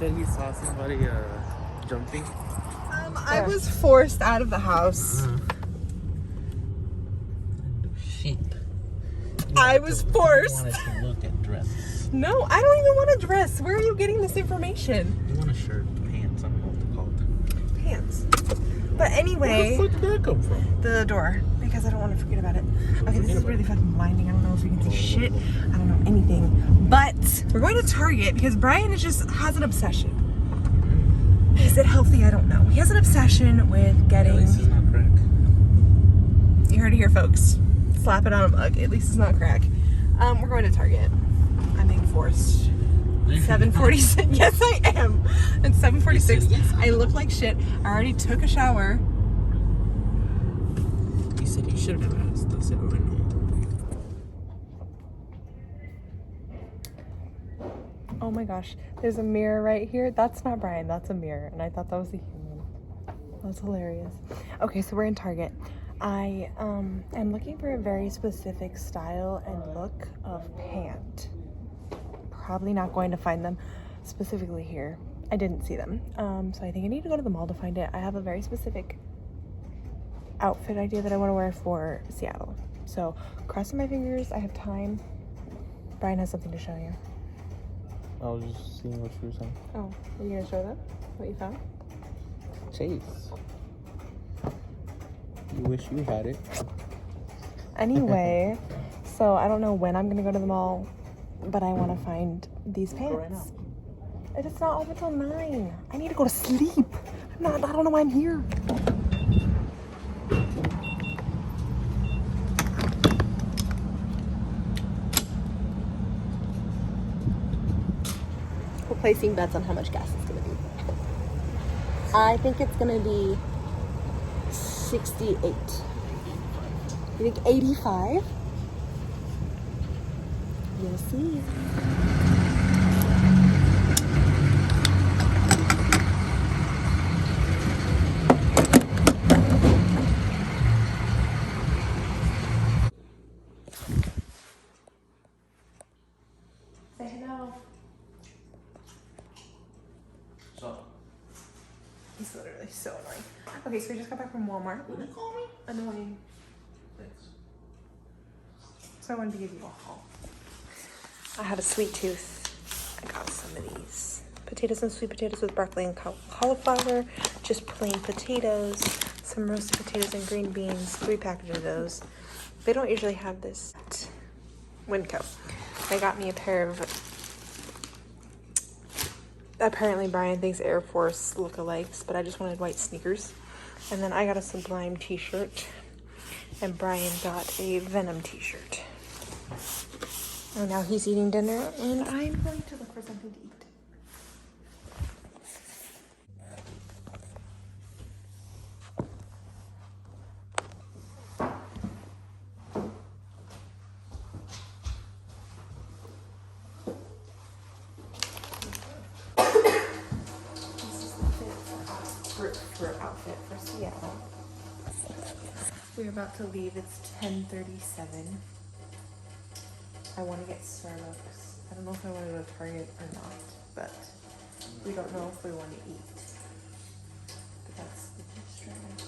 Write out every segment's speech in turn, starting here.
said he saw somebody jumping. I was forced out of the house. Sheep. I was forced. You wanted to look at dresses. No, I don't even want a dress. Where are you getting this information? You want a shirt, pants, I don't know what they're called. Pants. But anyway. Where the fuck did that come from? The door. Because I don't want to forget about it. Okay, this is really fucking blinding. I don't know if you can see shit. I don't know anything. But we're going to Target because Bryan has an obsession. Is it healthy? I don't know. He has an obsession with getting... At least it's not crack. You heard it here, folks. Slap it on a mug. At least it's not crack. We're going to Target. I'm being forced. 7:46. Yes, I am. It's 7:46. I look like shit. I already took a shower. He said you should have asked. I said, oh, I know. Oh my gosh. There's a mirror right here. That's not Bryan. That's a mirror. And I thought that was a human. That's hilarious. Okay, so we're in Target. I am looking for a very specific style and look of pant. Probably not going to find them specifically here. I didn't see them. So I think I need to go to the mall to find it. I have a very specific outfit idea that I want to wear for Seattle. So crossing my fingers, I have time. Bryan has something to show you. I was just seeing what you were saying. Oh, are you gonna show them what you found? Chase. You wish you had it. Anyway, so I don't know when I'm gonna go to the mall, but I want to find these pants. Right now. It's not open till 9. I need to go to sleep. I don't know why I'm here. We're placing bets on how much gas it's gonna be. I think it's gonna be 68. You think 85? You'll see. Say hello. So, He's literally so annoying. Okay, so we just got back from Walmart. would you call me? Annoying. Thanks. So I wanted to give you a haul. I had a sweet tooth. I got some of these. Potatoes and sweet potatoes with broccoli and cauliflower. Just plain potatoes. Some roasted potatoes and green beans. 3 packages of those. They don't usually have this at Winco. They got me a pair of... Apparently Bryan thinks Air Force lookalikes, but I just wanted white sneakers. And then I got a Sublime t-shirt. And Bryan got a Venom t-shirt. And now he's eating dinner, and I'm going to look for something to eat. This is the fit for outfit for Seattle. We're about to leave. It's 10:37. I want to get Starbucks. I don't know if I want to go to Target or not, but we don't know if we want to eat. But that's the gist right now.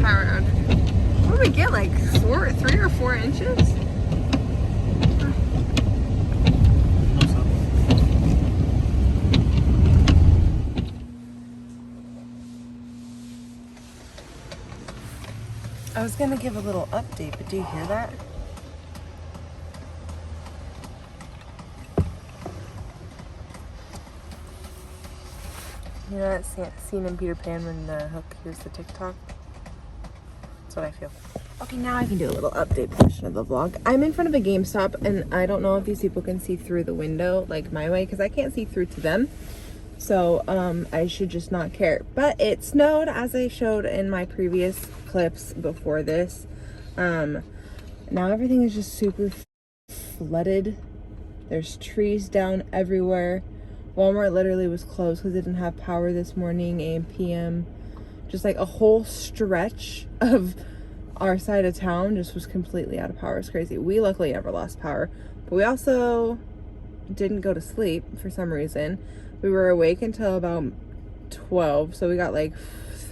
power outage. What did we get, like 3 or 4 inches? I was gonna give a little update, but do you hear that? You know that scene in Peter Pan when Hook hears the TikTok? That's what I feel. Okay, now I can do a little update portion of the vlog. I'm in front of a GameStop, and I don't know if these people can see through the window, like my way, because I can't see through to them. So, I should just not care. But it snowed, as I showed in my previous clips before this. Now everything is just super flooded. There's trees down everywhere. Walmart literally was closed because it didn't have power this morning, AM, PM. Just like a whole stretch of our side of town just was completely out of power. It's crazy. We luckily never lost power, but we also didn't go to sleep for some reason. We were awake until about 12, so we got like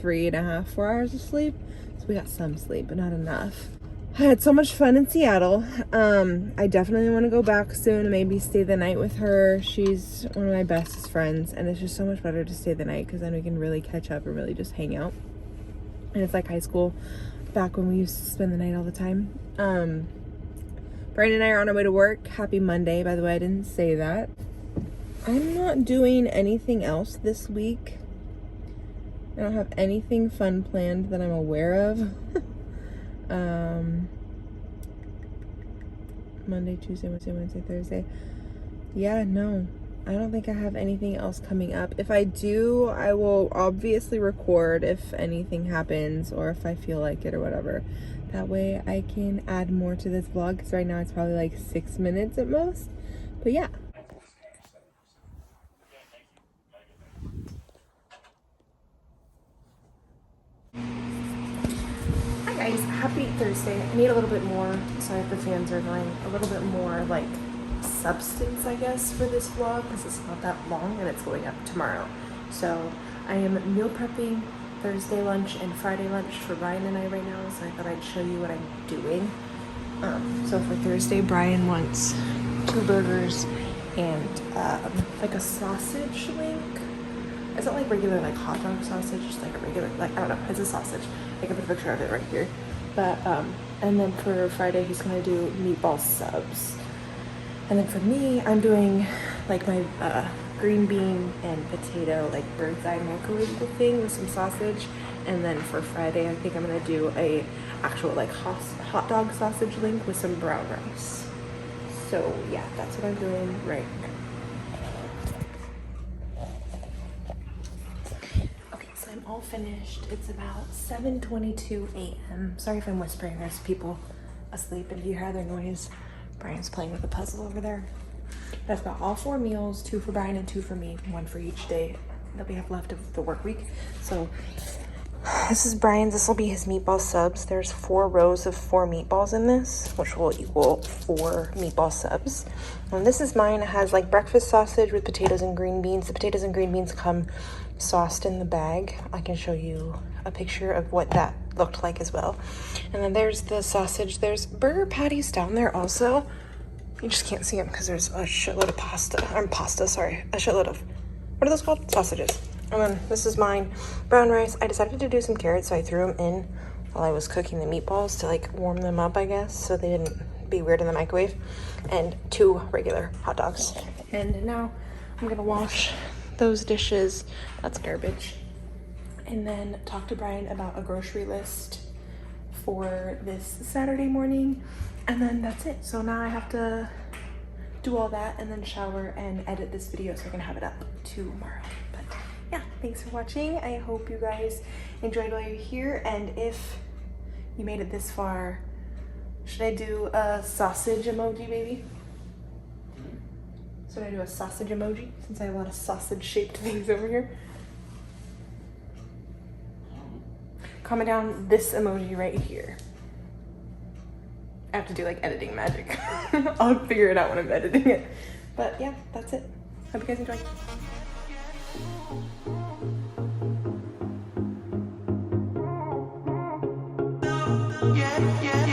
3.5, 4 hours of sleep. So we got some sleep, but not enough. I had so much fun in Seattle. I definitely want to go back soon and maybe stay the night with her. She's one of my bestest friends, and it's just so much better to stay the night because then we can really catch up and really just hang out. And it's like high school back when we used to spend the night all the time. Bryan and I are on our way to work. Happy Monday, by the way. I didn't say that. I'm not doing anything else this week. I don't have anything fun planned that I'm aware of. Monday, Tuesday, Wednesday, Thursday. Yeah, no. I don't think I have anything else coming up. If I do, I will obviously record if anything happens or if I feel like it or whatever. That way I can add more to this vlog, because right now it's probably like 6 minutes at most. But yeah. Hi guys, happy Thursday. I need a little bit more, sorry if the fans are annoying, a little bit more like substance, I guess, for this vlog, because it's not that long and it's going up tomorrow. So I am meal prepping Thursday lunch and Friday lunch for Bryan and I right now, so I thought I'd show you what I'm doing. So for Thursday, Bryan wants 2 burgers and like a sausage link. It's not like regular like hot dog sausage, just like a regular, like, I don't know, it's a sausage. I can put a picture of it right here. But and then for Friday he's gonna do meatball subs. And then for me, I'm doing like my green bean and potato like bird's eye microwavable thing with some sausage. And then for Friday, I think I'm gonna do a actual like hot dog sausage link with some brown rice. So yeah, that's what I'm doing right now. Okay, so I'm all finished. It's about 7:22 a.m. Sorry if I'm whispering, there's people asleep and if you hear their noise. Bryan's playing with a puzzle over there. But I've got all 4 meals, 2 for Bryan and 2 for me, 1 for each day that we have left of the work week. So this is Bryan's. This will be his meatball subs. There's 4 rows of 4 meatballs in this, which will equal 4 meatball subs. And this is mine. It has like breakfast sausage with potatoes and green beans. The potatoes and green beans come sauced in the bag. I can show you a picture of what that looked like as well. And then there's the sausage. There's burger patties down there also. You just can't see them because there's a shitload of a shitload of, what are those called? Sausages. And then this is mine, brown rice. I decided to do some carrots, so I threw them in while I was cooking the meatballs to like warm them up, I guess, so they didn't be weird in the microwave. And 2 regular hot dogs. And now I'm gonna wash those dishes. That's garbage. And then talk to Bryan about a grocery list for this Saturday morning. And then that's it. So now I have to do all that and then shower and edit this video so I can have it up tomorrow. But yeah, thanks for watching. I hope you guys enjoyed while you're here. And if you made it this far, should I do a sausage emoji, baby? Should I do a sausage emoji since I have a lot of sausage shaped things over here? Comment down this emoji right here. I have to do like editing magic. I'll figure it out when I'm editing it. But yeah, that's it. Hope you guys enjoy. Yeah, yeah.